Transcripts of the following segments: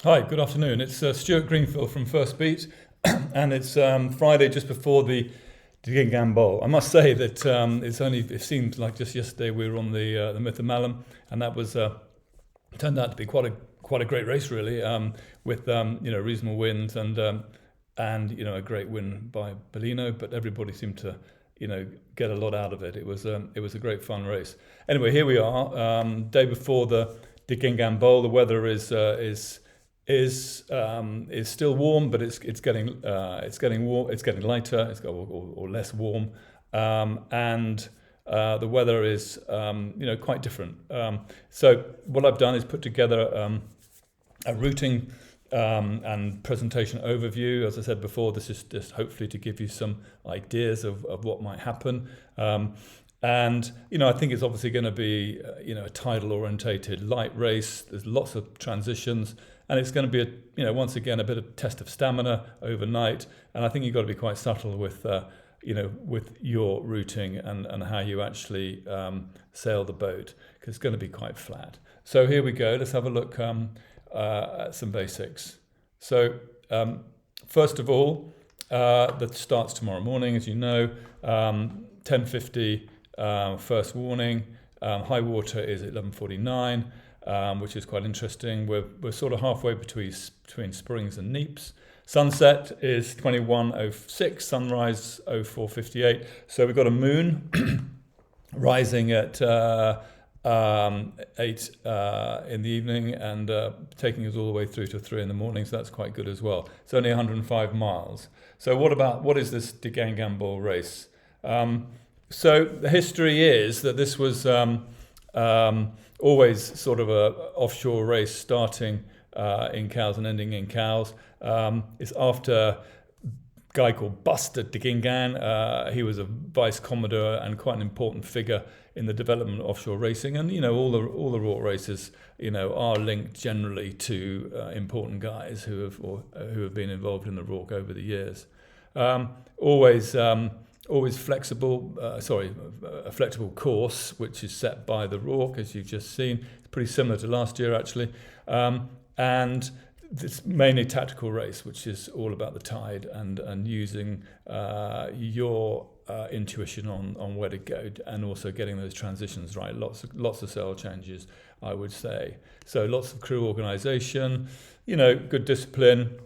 Hi, good afternoon. It's Stuart Greenfield from FirstBeat, and it's Friday just before the De Guingand Bowl. I must say that it seemed like just yesterday we were on the Myth of Malham, and that was turned out to be quite a great race really, with reasonable wins and a great win by Bellino, but everybody seemed to get a lot out of it. It was a great fun race. Anyway, here we are, day before the De Guingand Bowl. The weather is still warm, but it's getting warm. It's getting lighter. Or less warm, and the weather is quite different. So what I've done is put together a routing and presentation overview. As I said before, this is just hopefully to give you some ideas of what might happen. And I think it's obviously going to be a tidal orientated light race. There's lots of transitions, and it's going to be once again a bit of test of stamina overnight. And I think you've got to be quite subtle with your routing and how you actually sail the boat, because it's going to be quite flat. So here we go. Let's have a look at some basics. So first of all, that starts tomorrow morning, as you know, 10:50. First warning. High water is at 11:49, which is quite interesting. We're sort of halfway between Springs and Neeps. Sunset is 21:06. Sunrise 04:58. So we've got a moon rising at 8 in the evening and taking us all the way through to 3 in the morning. So that's quite good as well. It's only 105 miles. So what is this De Guingand Bowl race? So the history is that this was always sort of a offshore race, starting in Cowes and ending in Cowes. It's after a guy called Buster De Guingand. He was a vice commodore and quite an important figure in the development of offshore racing. And all the RORC races are linked generally to important guys who have been involved in the RORC over the years. Always flexible, a flexible course, which is set by the RORC, as you've just seen. It's pretty similar to last year, actually. And it's mainly tactical race, which is all about the tide and using your intuition on where to go, and also getting those transitions right. Lots of sail changes, I would say. So lots of crew organisation, good discipline,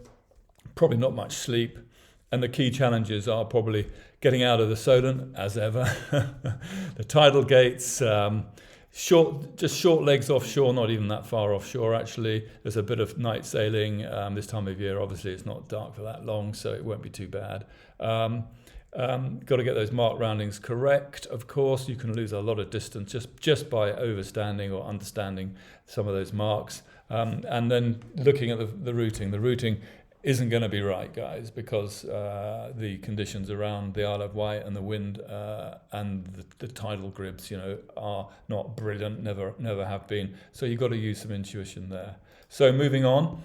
probably not much sleep. And the key challenges are probably getting out of the Solent, as ever, the tidal gates, short legs offshore, not even that far offshore, actually. There's a bit of night sailing this time of year. Obviously, it's not dark for that long, so it won't be too bad. Got to get those mark roundings correct, of course. You can lose a lot of distance just by overstanding or understanding some of those marks. And then looking at the routing. The routing isn't going to be right, guys, because the conditions around the Isle of Wight and the wind and the tidal GRIBs, are not brilliant, never have been. So you've got to use some intuition there. So moving on,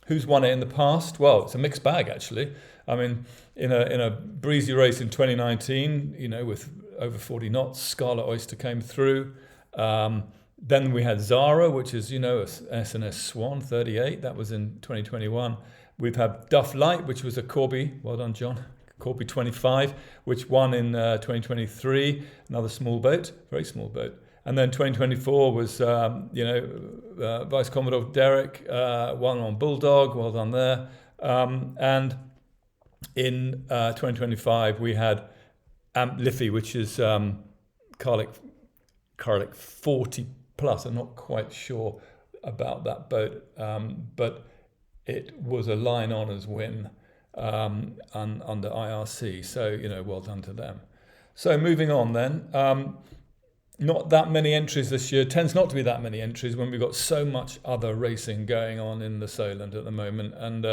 who's won it in the past? Well, it's a mixed bag, actually. I mean, in a breezy race in 2019, with over 40 knots, Scarlet Oyster came through. Then we had Zara, which is, SNS Swan 38. That was in 2021. We've had Duff Light, which was a Corby. Well done, John. Corby 25, which won in 2023. Another small boat, very small boat. And then 2024 was, Vice Commodore Derek, won on Bulldog. Well done there. And in 2025, we had Amp Liffey, which is Carlick 40 plus. I'm not quite sure about that boat, but it was a line honours win under IRC. So, well done to them. So moving on then. Not that many entries this year. Tends not to be that many entries when we've got so much other racing going on in the Solent at the moment. And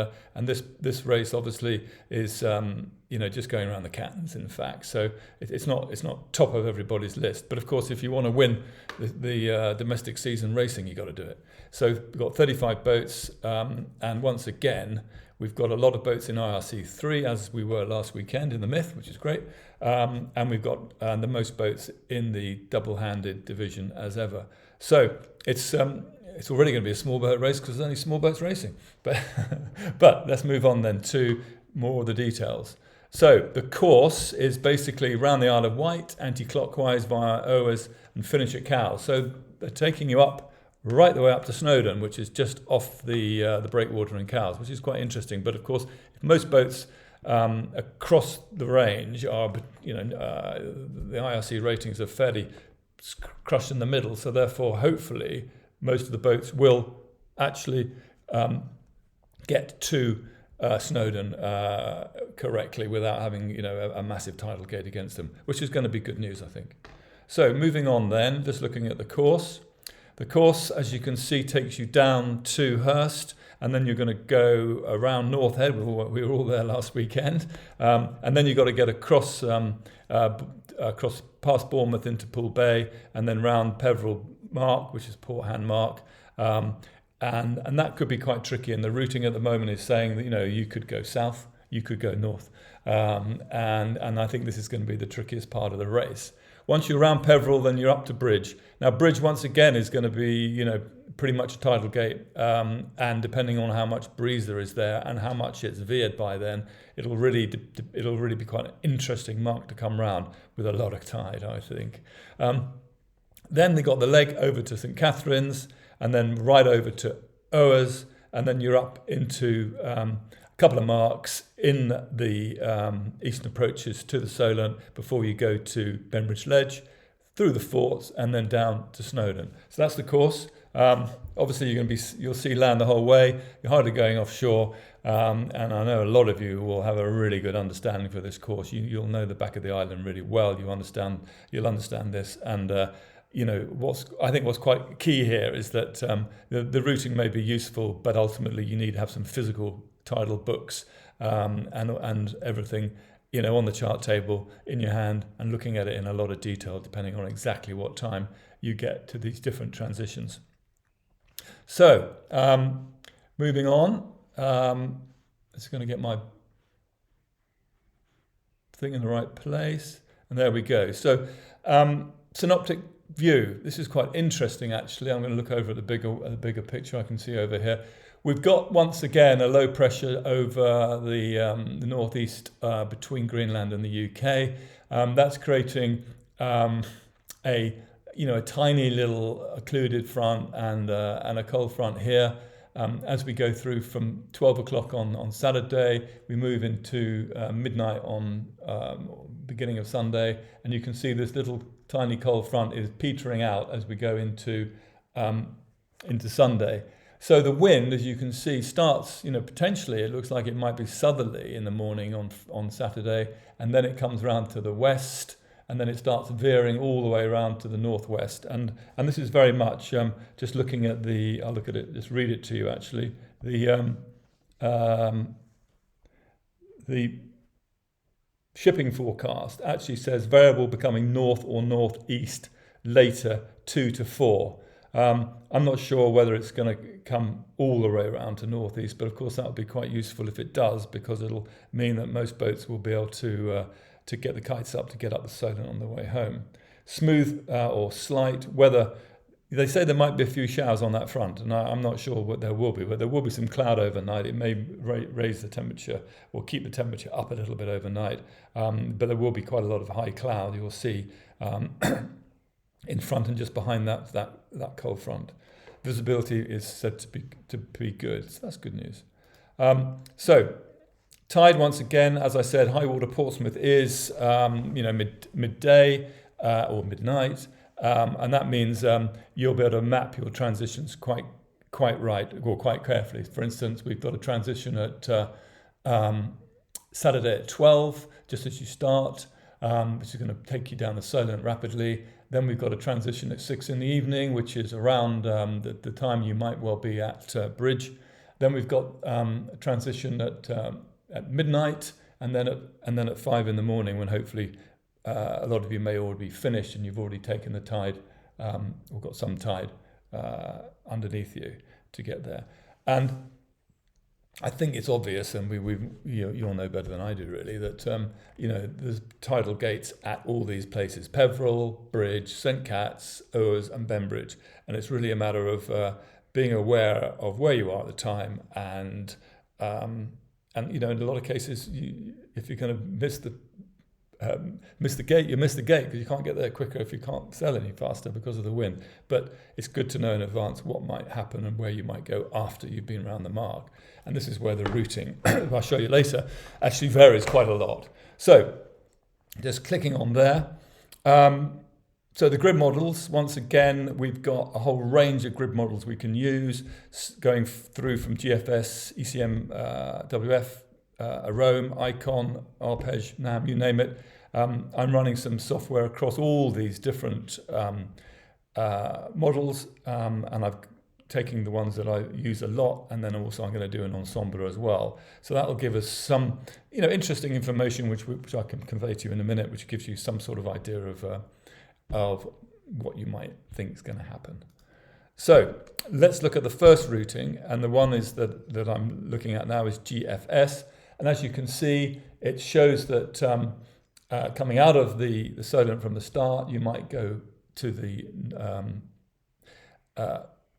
this race obviously is just going around the Cattons, in fact. So it's not top of everybody's list. But of course, if you want to win the domestic season racing, you've got to do it. So we've got 35 boats, and once again, we've got a lot of boats in IRC3, as we were last weekend in the Myth, which is great. And we've got the most boats in the double-handed division as ever. So it's it's already going to be a small boat race because there's only small boats racing. But let's move on then to more of the details. So the course is basically around the Isle of Wight, anti-clockwise via Owers and finish at Cowes. So they're taking you up right the way up to Snowdon, which is just off the breakwater in Cowes, which is quite interesting. But of course, if most boats across the range are, the IRC ratings are fairly crushed in the middle. So therefore, hopefully, most of the boats will actually get to Snowdon correctly without having a massive tidal gate against them, which is going to be good news, I think. So moving on then, just looking at the course. The course, as you can see, takes you down to Hurst, and then you're going to go around North Head. We were all there last weekend, and then you've got to get across past Bournemouth into Poole Bay, and then round Peveril Mark, which is Port Hand Mark. And that could be quite tricky. And the routing at the moment is saying that you could go south, you could go north, and I think this is going to be the trickiest part of the race. Once you're around Peveril, then you're up to Bridge. Now Bridge once again is going to be pretty much a tidal gate, and depending on how much breeze there is there and how much it's veered by then, it'll really be quite an interesting mark to come round with a lot of tide, I think. Then they got the leg over to St Catherine's, and then right over to Owers, and then you're up into a couple of marks in the eastern approaches to the Solent before you go to Benbridge Ledge, through the forts, and then down to Snowdon. So that's the course. Obviously, you'll see land the whole way. You're hardly going offshore, and I know a lot of you will have a really good understanding for this course. You'll know the back of the island really well. You'll understand this, and what's quite key here is that the routing may be useful, but ultimately you need to have some physical tidal books and everything on the chart table in your hand and looking at it in a lot of detail depending on exactly what time you get to these different transitions. So moving on, just going to get my thing in the right place, and there we go. So synoptic view. This is quite interesting, actually. I'm going to look over at the bigger picture I can see over here. We've got once again a low pressure over the northeast between Greenland and the UK. That's creating a tiny little occluded front and a cold front here. As we go through from 12 o'clock on Saturday, we move into midnight on beginning of Sunday, and you can see this little tiny cold front is petering out as we go into Sunday. So the wind, as you can see, starts, potentially it looks like it might be southerly in the morning on Saturday, and then it comes round to the west, and then it starts veering all the way around to the northwest. And this is very much just looking at I'll look at it, just read it to you actually. The shipping forecast actually says variable becoming north or northeast later 2 to 4. I'm not sure whether it's going to come all the way around to northeast, but of course that would be quite useful if it does, because it'll mean that most boats will be able to get the kites up to get up the Solent on the way home. Smooth or slight weather. They say there might be a few showers on that front, and I'm not sure what there will be, but there will be some cloud overnight. It may raise the temperature or keep the temperature up a little bit overnight, but there will be quite a lot of high cloud you'll see in front and just behind that cold front. Visibility is said to be good, so that's good news. So tide, once again, as I said, high water Portsmouth is midday or midnight. And that means you'll be able to map your transitions quite right, or quite carefully. For instance, we've got a transition at Saturday at 12, just as you start, which is going to take you down the Solent rapidly. Then we've got a transition at 6 in the evening, which is around the time you might well be at Bridge. Then we've got a transition at midnight, and then at 5 in the morning, when hopefully a lot of you may already be finished and you've already taken the tide, or got some tide underneath you to get there. And I think it's obvious, and you all know better than I do really, that there's tidal gates at all these places: Peveril, Bridge, St Cat's, Owers, and Benbridge. And it's really a matter of being aware of where you are at the time, and you know, in a lot of cases, if you're going to miss the gate, you miss the gate because you can't get there quicker if you can't sell any faster because of the wind. But it's good to know in advance what might happen and where you might go after you've been around the mark. And this is where the routing, I'll show you later, actually varies quite a lot. So just clicking on there. So the grid models, once again, we've got a whole range of grid models we can use, going through from GFS, ECM, WF, Arome, Icon, Arpege, NAM, you name it. I'm running some software across all these different models, and I've taken the ones that I use a lot, and then also I'm going to do an ensemble as well. So that will give us some, you know, interesting information which I can convey to you in a minute, which gives you some sort of idea of what you might think is going to happen. So let's look at the first routing, and the one is that I'm looking at now is GFS. And as you can see, it shows that coming out of the Solent from the start, you might go to the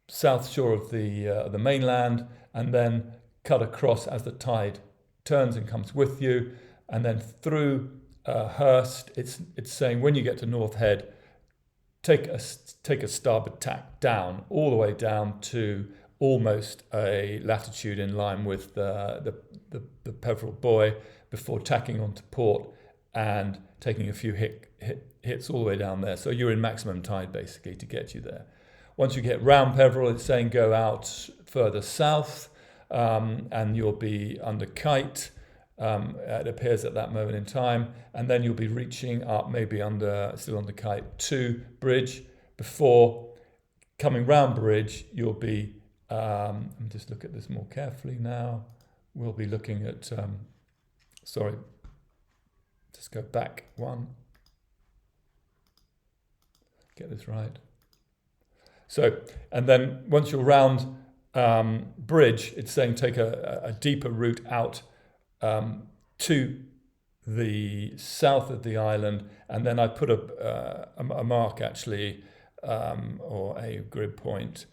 south shore of the mainland, and then cut across as the tide turns and comes with you, and then through Hurst. It's saying when you get to North Head, take a starboard tack down, all the way down to almost a latitude in line with the Peveril buoy before tacking onto port and taking a few hits all the way down there. So you're in maximum tide basically to get you there. Once you get round Peveril, it's saying go out further south, and you'll be under Kite. It appears at that moment in time, and then you'll be reaching up, maybe still under Kite, to Bridge. Before coming round Bridge, you'll be, let me just look at this more carefully now. We'll be looking at, sorry, just go back one. Get this right. So, and then once you're round Bridge, it's saying take a deeper route out to the south of the island, and then I put a mark actually, or a grid point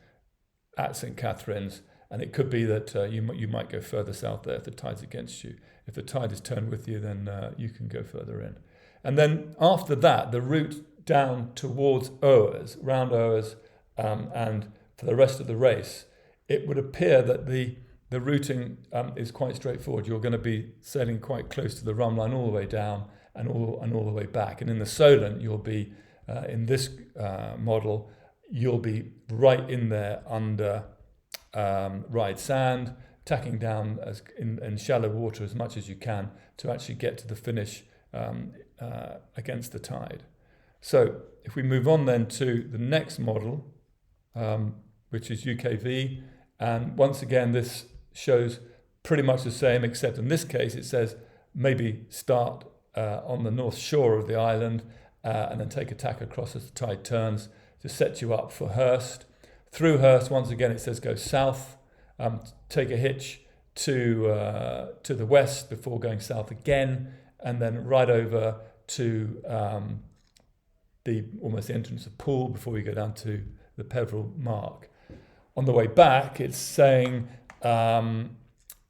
at St. Catherine's, and it could be that you might go further south there if the tide's against you. If the tide is turned with you, then you can go further in. And then after that, the route down towards Oers, round Oers, and for the rest of the race, it would appear that the routing is quite straightforward. You're going to be sailing quite close to the run line all the way down and all the way back. And in the Solent, you'll be, in this model, you'll be right in there under Ride Sand, tacking down in shallow water as much as you can to actually get to the finish against the tide. So if we move on then to the next model, which is UKV, and once again this shows pretty much the same, except in this case it says maybe start on the north shore of the island and then take a tack across as the tide turns to set you up for Hurst. Through Hurst, once again it says go south, take a hitch to the west before going south again, and then right over to almost the entrance of Poole before we go down to the Peveril mark. On the way back, it's saying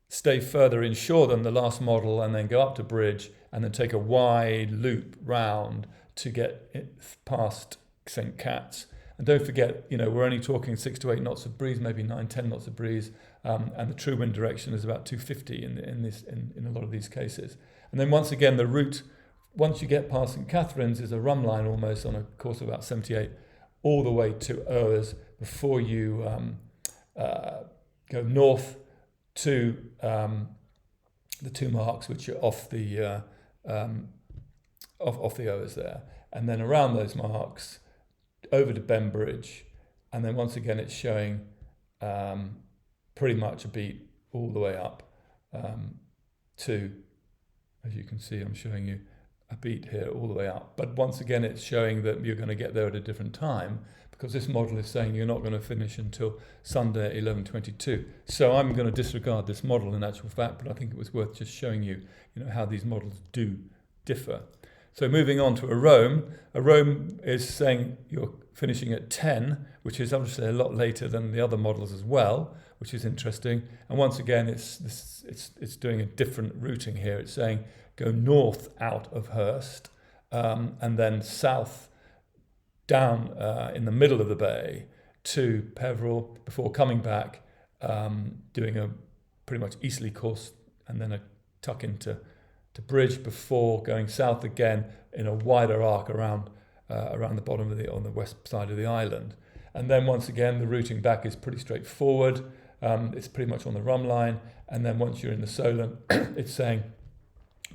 stay further inshore than the last model and then go up to Bridge and then take a wide loop round to get past St. Cat's. And don't forget, we're only talking 6 to 8 knots of breeze, maybe 9-10 knots of breeze, and the true wind direction is about 250 in a lot of these cases. And then once again, the route, once you get past St. Catherine's, is a run line almost on a course of about 78 all the way to Oers before you go north to the 2 marks, which are off the Oers there, and then around those marks over to Bembridge, and then once again it's showing pretty much a beat all the way up to, as you can see, I'm showing you a beat here all the way up. But once again, it's showing that you're going to get there at a different time because this model is saying you're not going to finish until Sunday at 11:22. So I'm going to disregard this model in actual fact, but I think it was worth just showing you, how these models do differ. So moving on to a Rome is saying you're finishing at 10, which is obviously a lot later than the other models as well, which is interesting. And once again, it's doing a different routing here. It's saying go north out of Hurst and then south down in the middle of the bay to Peveril before coming back, doing a pretty much easterly course and then a tuck into Bridge before going south again in a wider arc around the bottom on the west side of the island. And then once again, the routing back is pretty straightforward. It's pretty much on the rum line. And then once you're in the Solent, it's saying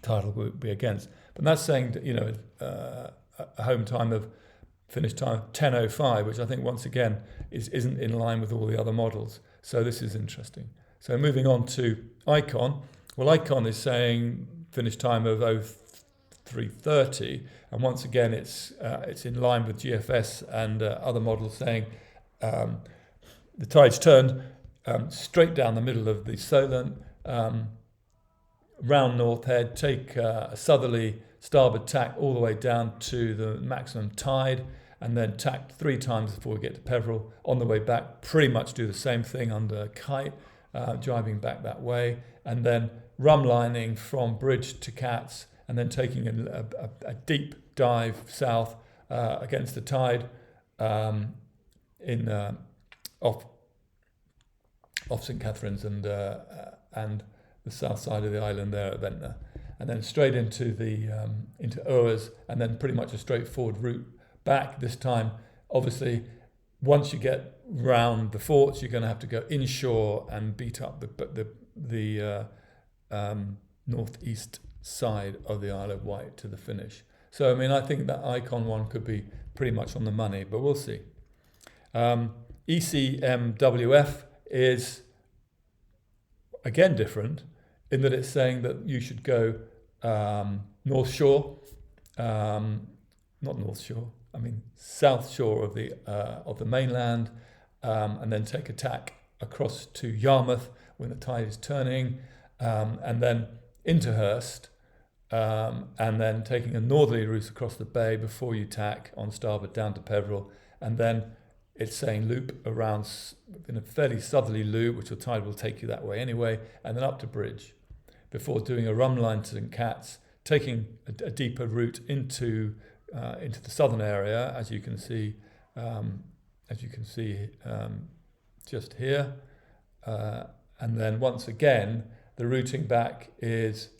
tidal will be against. But that's saying that, a home time of finish time of 10:05, which I think once again isn't in line with all the other models. So this is interesting. So moving on to Icon. Well, Icon is saying finish time of 03:30, and once again it's in line with GFS and other models saying the tide's turned straight down the middle of the Solent, round North Head, take a southerly starboard tack all the way down to the maximum tide, and then tack 3 times before we get to Peveril. On the way back, pretty much do the same thing under Kite, driving back that way, and then rum lining from Bridge to Cats, and then taking a deep dive south against the tide off St Catherine's and the south side of the island there at Ventnor, and then straight into Oers, and then pretty much a straightforward route back. This time, obviously, once you get round the forts, you're going to have to go inshore and beat up the northeast side of the Isle of Wight to the finish. So, I mean, I think that Icon one could be pretty much on the money, but we'll see. ECMWF is, again, different in that it's saying that you should go North Shore, not North Shore, I mean South Shore of the mainland, and then take a tack across to Yarmouth when the tide is turning, and then into Hurst, and then taking a northerly route across the bay before you tack on starboard down to Peveril, and then it's saying loop around in a fairly southerly loop, which the tide will take you that way anyway, and then up to Bridge before doing a rum line to St Cat's, taking a deeper route into the southern area, as you can see just here, and then once again the routing back is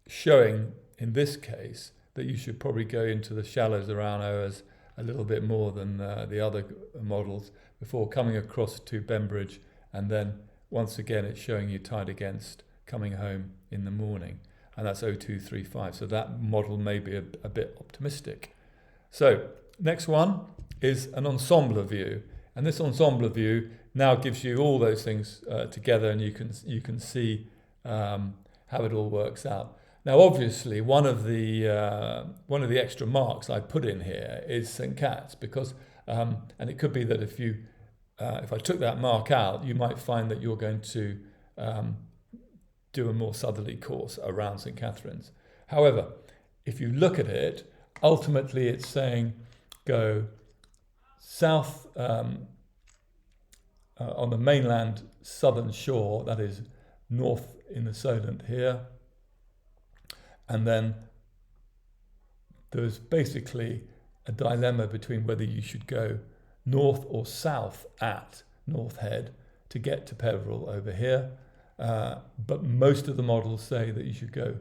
showing in this case that you should probably go into the shallows around Oers a little bit more than the other models before coming across to Bembridge, and then once again it's showing you tide against coming home in the morning, and that's 0235. So that model may be a bit optimistic. So next one is an ensemble view, and this ensemble view now gives you all those things together, and you can see how it all works out. Now, obviously, one of the extra marks I put in here is St Cat's, because and it could be that if I took that mark out, you might find that you're going to do a more southerly course around St Catherine's. However, if you look at it, ultimately it's saying go south on the mainland southern shore, that is north in the Solent here, and then there's basically a dilemma between whether you should go north or south at North Head to get to Peveril over here. But most of the models say that you should go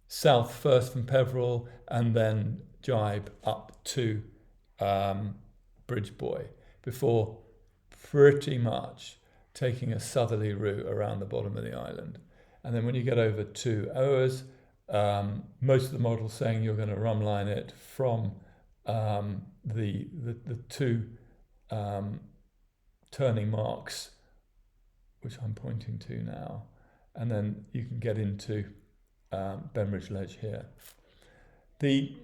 south first from Peveril and then jibe up to Bridgeboy before pretty much taking a southerly route around the bottom of the island. And then when you get over to Oers, most of the models saying you're going to rum line it from the two turning marks, which I'm pointing to now, and then you can get into Bembridge Ledge here. The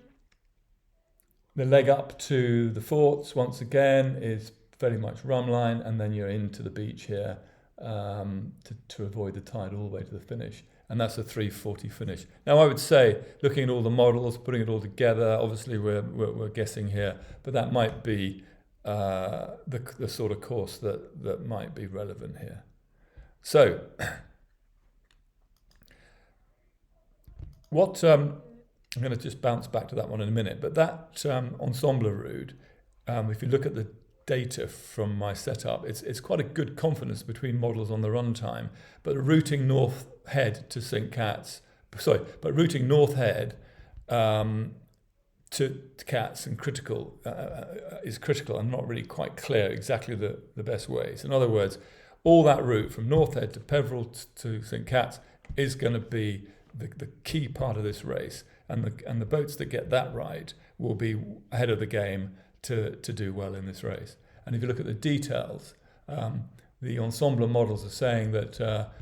leg up to the forts, once again, is very much rum line, and then you're into the beach here to avoid the tide all the way to the finish. and that's a 3:40 finish. Now, I would say, looking at all the models, putting it all together, obviously we're guessing here, but that might be the sort of course that might be relevant here. So, what I'm going to just bounce back to that one in a minute, but that ensemble route, if you look at the data from my setup, it's quite a good confidence between models on the runtime, but routing north head to St. Cat's, but routing north head to Cat's and critical is critical and not really quite clear exactly the best ways. In other words, all that route from North Head to Peveril to St. Cat's is going to be the key part of this race, and the boats that get that right will be ahead of the game to do well in this race. And if you look at the details, the ensemble models are saying that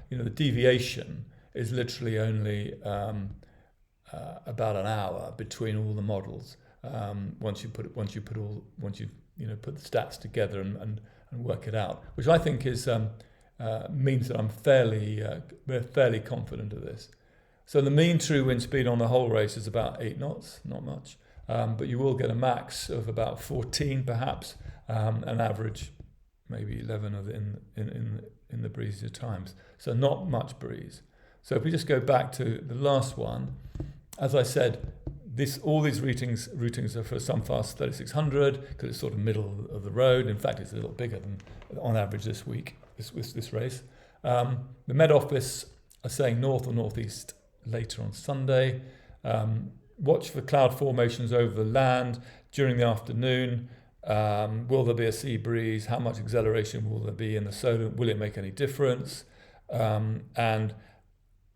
the deviation is literally only about an hour between all the models once you put the stats together and work it out, which I think is means that we're fairly confident of this. So the mean true wind speed on the whole race is about 8 knots, not much, but you will get a max of about 14 perhaps, an average maybe 11 of in the breezier times. So not much breeze. So if we just go back to the last one, as I said, all these routings are for Sunfast 3600 because it's sort of middle of the road. In fact, it's a little bigger than on average this week, this race. The Met Office are saying north or northeast later on Sunday. Watch for cloud formations over the land during the afternoon. Will there be a sea breeze? How much acceleration will there be in the solar? Will it make any difference? And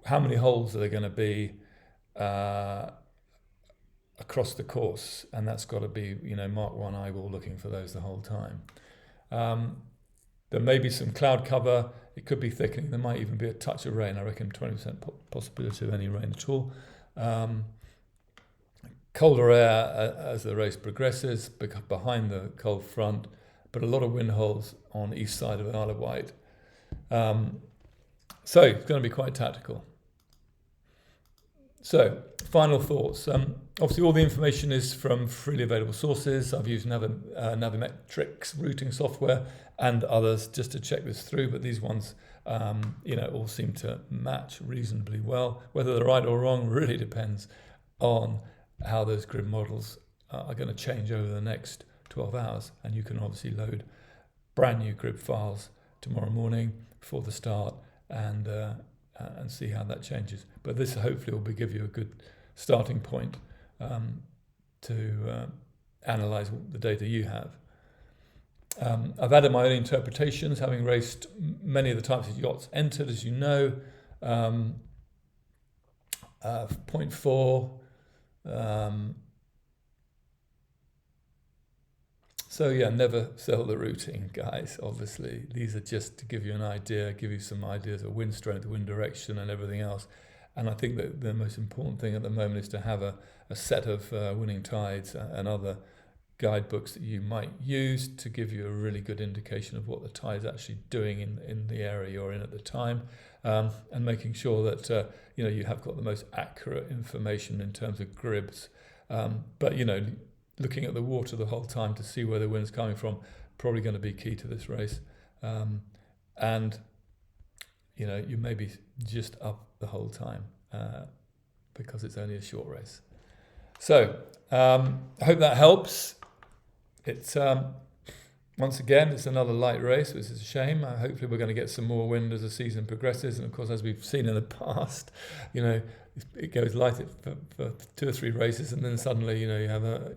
how many holes are there going to be across the course? And that's got to be, Mark 1 eyeball looking for those the whole time. There may be some cloud cover. It could be thickening. There might even be a touch of rain. I reckon 20% possibility of any rain at all. Colder air as the race progresses behind the cold front, but a lot of wind holes on the east side of the Isle of Wight. So it's going to be quite tactical. So, final thoughts. Obviously, all the information is from freely available sources. I've used Navimetrics routing software and others just to check this through, but these ones, all seem to match reasonably well. Whether they're right or wrong really depends on how those GRIB models are going to change over the next 12 hours. And you can obviously load brand new GRIB files tomorrow morning before the start and see how that changes. But this hopefully will give you a good starting point to analyse the data you have. I've added my own interpretations, having raced many of the types of yachts entered, as you know. 0.4. So yeah, never sell the routing, guys, obviously. These are just to give you an idea, give you some ideas of wind strength, wind direction and everything else. And I think that the most important thing at the moment is to have a set of winning tides and other guidebooks that you might use to give you a really good indication of what the tide is actually doing in the area you're in at the time, and making sure that you have got the most accurate information in terms of GRIBs. But looking at the water the whole time to see where the wind's coming from, probably going to be key to this race. And you may be just up the whole time because it's only a short race. So I hope that helps. It's once again, it's another light race, which is a shame. Hopefully we're going to get some more wind as the season progresses. And of course, as we've seen in the past, it goes light for 2 or 3 races, and then suddenly, you have a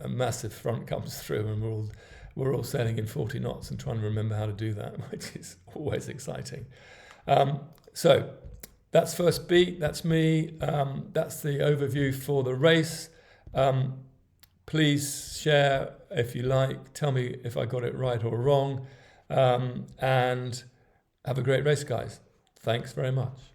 massive front comes through, and we're all sailing in 40 knots and trying to remember how to do that, which is always exciting. So that's FirstBeat. That's me. That's the overview for the race. Please share if you like. Tell me if I got it right or wrong. And have a great race, guys. Thanks very much.